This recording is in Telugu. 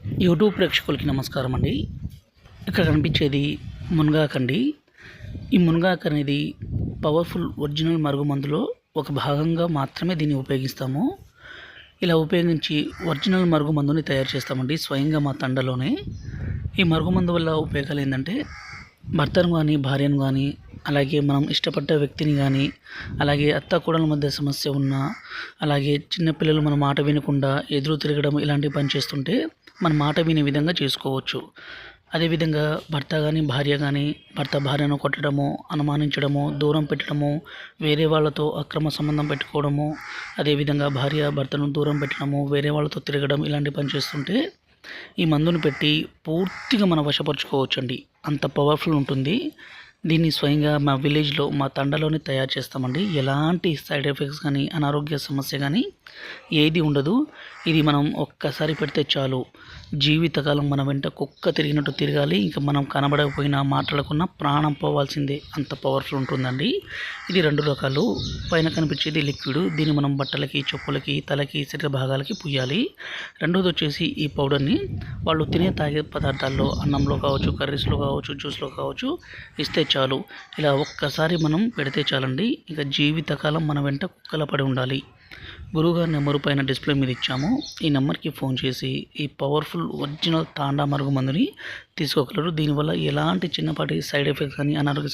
యూట్యూబ్ ప్రేక్షకులకి నమస్కారం అండి. ఇక్కడ కనిపించేది మునగాకు అండి. ఈ మునగాకు అనేది పవర్ఫుల్ ఒరిజినల్ మరుగుమందులో ఒక భాగంగా మాత్రమే దీన్ని ఉపయోగిస్తాము. ఇలా ఉపయోగించి ఒరిజినల్ మరుగుమందుని తయారు చేస్తామండి స్వయంగా మా తండలోనే. ఈ మరుగుమందు వల్ల ఉపయోగాలు ఏంటంటే భర్తను కానీ భార్యను కానీ అలాగే మనం ఇష్టపడ్డ వ్యక్తిని కానీ అలాగే అత్త కోడల మధ్య సమస్య ఉన్నా అలాగే చిన్నపిల్లలు మన మాట వినకుండా ఎదురు తిరగడం ఇలాంటి పని చేస్తుంటే మన మాట వినే విధంగా చేసుకోవచ్చు. అదేవిధంగా భర్త కానీ భార్య కానీ భర్త భార్యను కొట్టడము, అనుమానించడము, దూరం పెట్టడము, వేరే వాళ్ళతో అక్రమ సంబంధం పెట్టుకోవడము, అదేవిధంగా భార్య భర్తను దూరం పెట్టడము, వేరే వాళ్ళతో తిరగడం ఇలాంటి పని చేస్తుంటే ఈ మందుని పెట్టి పూర్తిగా మనం వశపరుచుకోవచ్చండి. అంత పవర్ఫుల్ ఉంటుంది. దీన్ని స్వయంగా మా విలేజ్లో మా తండలోనే తయారు చేస్తామండి. ఎలాంటి సైడ్ ఎఫెక్ట్స్ కానీ అనారోగ్య సమస్య కానీ ఏది ఉండదు. ఇది మనం ఒక్కసారి పెడితే చాలు, జీవితకాలం మన వెంట కుక్క తిరిగినట్టు తిరగాలి. ఇంకా మనం కనబడకపోయినా మాట్లాడకున్నా ప్రాణం పోవాల్సిందే, అంత పవర్ఫుల్ ఉంటుందండి. ఇది 2 రకాలు. పైన కనిపించేది లిక్విడ్, దీన్ని మనం బట్టలకి, చెప్పులకి, తలకి, శరీర భాగాలకి పుయ్యాలి. రెండోది వచ్చేసి ఈ పౌడర్ని వాళ్ళు తాగే పదార్థాల్లో అన్నంలో కావచ్చు, కర్రీస్లో కావచ్చు, జ్యూస్లో కావచ్చు ఇస్తే చాలు. ఇలా ఒక్కసారి మనం పెడితే చాలండి, ఇక జీవితకాలం మన వెంట కుక్కల పడి ఉండాలి. గురువుగారి నెంబరు పైన డిస్ప్లే మీద ఇచ్చాము. ఈ నెంబర్కి ఫోన్ చేసి ఈ పవర్ఫుల్ ఒరిజినల్ తాండా మరుగు మందుని తీసుకోగలరు. దీనివల్ల ఎలాంటి చిన్నపాటి సైడ్ ఎఫెక్ట్స్ కానీ అనారోగ్య